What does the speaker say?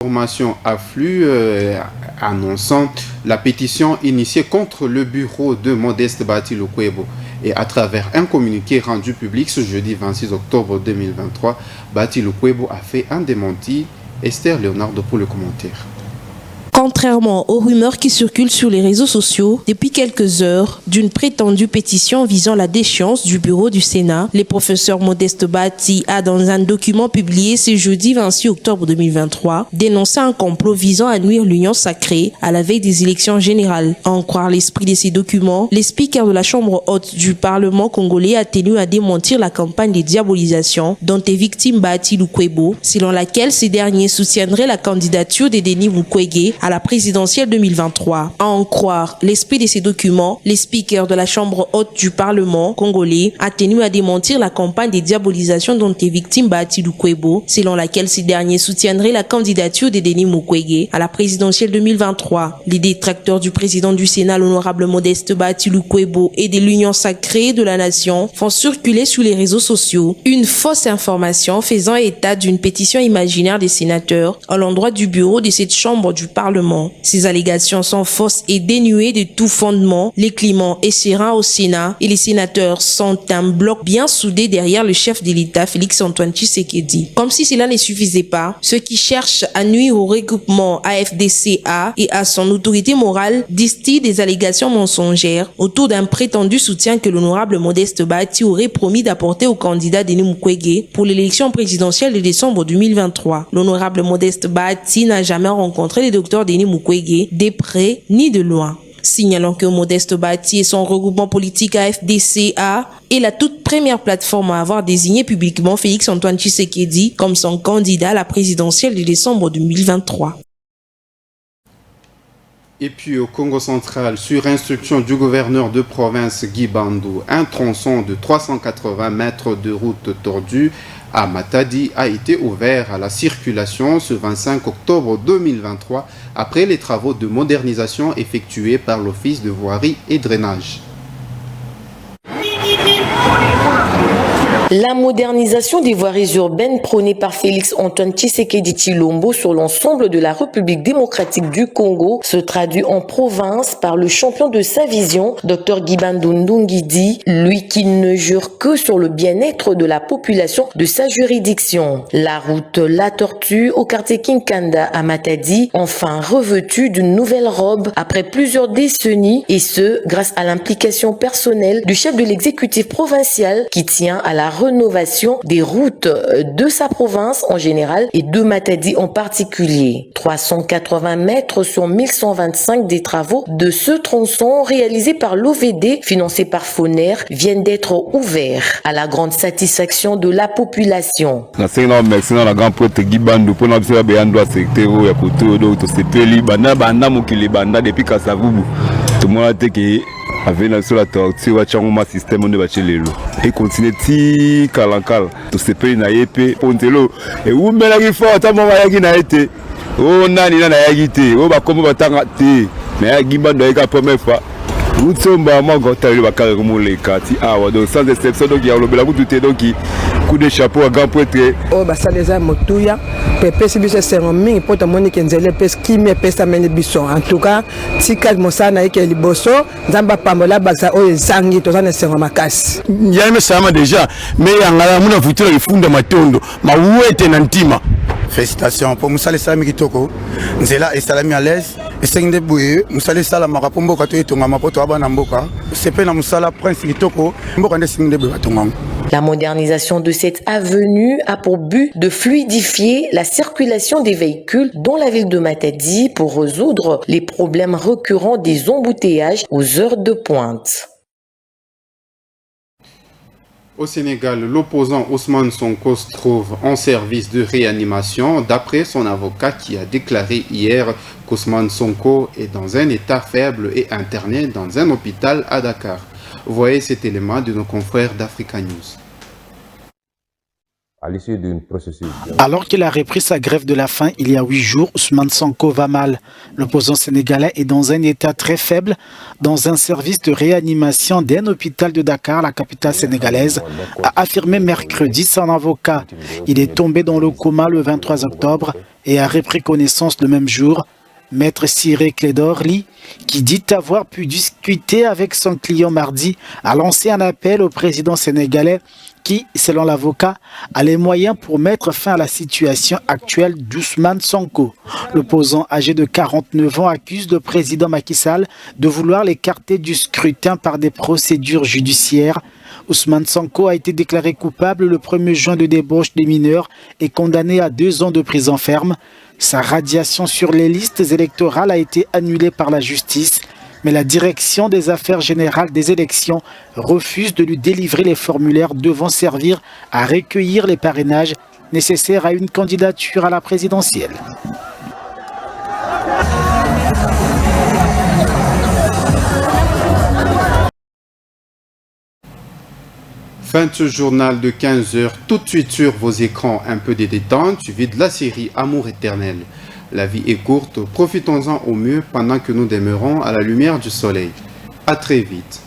Information afflue annonçant la pétition initiée contre le bureau de Modeste Bahati Lukwebo. Et à travers un communiqué rendu public ce jeudi 26 octobre 2023, Bahati Lukwebo a fait un démenti. Esther Leonardo pour le commentaire. Contrairement aux rumeurs qui circulent sur les réseaux sociaux depuis quelques heures d'une prétendue pétition visant la déchéance du bureau du Sénat, le professeur Modeste Bahati a dans un document publié ce jeudi 26 octobre 2023 dénoncé un complot visant à nuire l'union sacrée à la veille des élections générales. À en croire l'esprit de ces documents, le speaker de la Chambre haute du Parlement congolais a tenu à démentir la campagne de diabolisation dont est victime Bahati Lukwebo, selon laquelle ces derniers soutiendraient la candidature de Denis Mukwege à la présidentielle 2023. À en croire l'esprit de ces documents, le speaker de la Chambre haute du Parlement congolais a tenu à démentir la campagne de diabolisation dont est victime Bahati Lukwebo, selon laquelle ces derniers soutiendraient la candidature de Denis Mukwege à la présidentielle 2023. Les détracteurs du président du Sénat, l'honorable Modeste Bahati Lukwebo, et de l'Union sacrée de la nation font circuler sur les réseaux sociaux une fausse information faisant état d'une pétition imaginaire des sénateurs à l'endroit du bureau de cette chambre du Parlement. Ces allégations sont fausses et dénuées de tout fondement. Les climats est serein au Sénat et les sénateurs sont un bloc bien soudé derrière le chef de l'État, Félix-Antoine Tshisekedi. Comme si cela ne suffisait pas, ceux qui cherchent à nuire au regroupement AFDCA et à son autorité morale distillent des allégations mensongères autour d'un prétendu soutien que l'honorable Modeste Bahati aurait promis d'apporter au candidat Denis Mukwege pour l'élection présidentielle de décembre 2023. L'honorable Modeste Bahati n'a jamais rencontré le docteur Denis Mukwege, de près ni de loin. Signalons que Modeste Bahati et son regroupement politique AFDCA est la toute première plateforme à avoir désigné publiquement Félix-Antoine Tshisekedi comme son candidat à la présidentielle de décembre 2023. Et puis au Congo central, sur instruction du gouverneur de province Guy Bandou, un tronçon de 380 mètres de route tordue à Matadi a été ouvert à la circulation ce 25 octobre 2023 après les travaux de modernisation effectués par l'Office de voirie et drainage. La modernisation des voiries urbaines prônée par Félix-Antoine Tshisekedi Tshilombo sur l'ensemble de la République démocratique du Congo se traduit en province par le champion de sa vision, Dr Guy Bandou Ndungidi, lui qui ne jure que sur le bien-être de la population de sa juridiction. La route La Tortue au quartier Kinkanda à Matadi, enfin revêtue d'une nouvelle robe après plusieurs décennies, et ce, grâce à l'implication personnelle du chef de l'exécutif provincial qui tient à la rénovation des routes de sa province en général et de Matadi en particulier. 380 mètres sur 1125 des travaux de ce tronçon réalisés par l'OVD, financé par Foner, viennent d'être ouverts à la grande satisfaction de la population. Avec sur la tortue, on système on va chez et continue ti kalankal to se paye na yepe pontelo et où mais la fort ta mama yaki na été oh nani na yaki oh ba comme batanga te mais Guimba doit être première fois utsomba mango tali bakala comme les kati awa donc sans exception donc il y a le bela tout donc coup de chapeau à grand prêtre oh ba ça les a motuya pepe si biso sengo mingi poto moni kenzele pes ki me pesa mene biso en tout cas tika mosana eke liboso nzamba pambola baza o ezangi to zana sengo makasi ya me sama déjà mais yangala muna futura ifunda matondo mawete na ntima. Félicitations pour Moussale Salami Kitoko. Nzela et Salami à l'aise. Et c'est une débouille. Moussale Salama Rapombo Kato Tonga Mapoto Abanamboka. C'est pas Moussala Prince Kitoko. Mboka Nesing de Batongang. La modernisation de cette avenue a pour but de fluidifier la circulation des véhicules dans la ville de Matadi pour résoudre les problèmes récurrents des embouteillages aux heures de pointe. Au Sénégal, l'opposant Ousmane Sonko se trouve en service de réanimation d'après son avocat qui a déclaré hier qu'Ousmane Sonko est dans un état faible et interné dans un hôpital à Dakar. Voyez cet élément de nos confrères d'Africa News. à l'issue d'une processus. Alors qu'il a repris sa grève de la faim il y a 8 jours, Ousmane Sonko va mal. L'opposant sénégalais est dans un état très faible, dans un service de réanimation d'un hôpital de Dakar, la capitale sénégalaise, a affirmé mercredi son avocat. Il est tombé dans le coma le 23 octobre et a repris connaissance le même jour. Maître Siré Clédorli, qui dit avoir pu discuter avec son client mardi, a lancé un appel au président sénégalais qui, selon l'avocat, a les moyens pour mettre fin à la situation actuelle d'Ousmane Sonko. L'opposant âgé de 49 ans accuse le président Macky Sall de vouloir l'écarter du scrutin par des procédures judiciaires. Ousmane Sonko a été déclaré coupable le 1er juin de débauche des mineurs et condamné à 2 ans de prison ferme. Sa radiation sur les listes électorales a été annulée par la justice, mais la direction des affaires générales des élections refuse de lui délivrer les formulaires devant servir à recueillir les parrainages nécessaires à une candidature à la présidentielle. Fin de ce journal de 15h, tout de suite sur vos écrans, un peu de détente, suivi de la série Amour éternel. La vie est courte, profitons-en au mieux pendant que nous demeurons à la lumière du soleil. À très vite.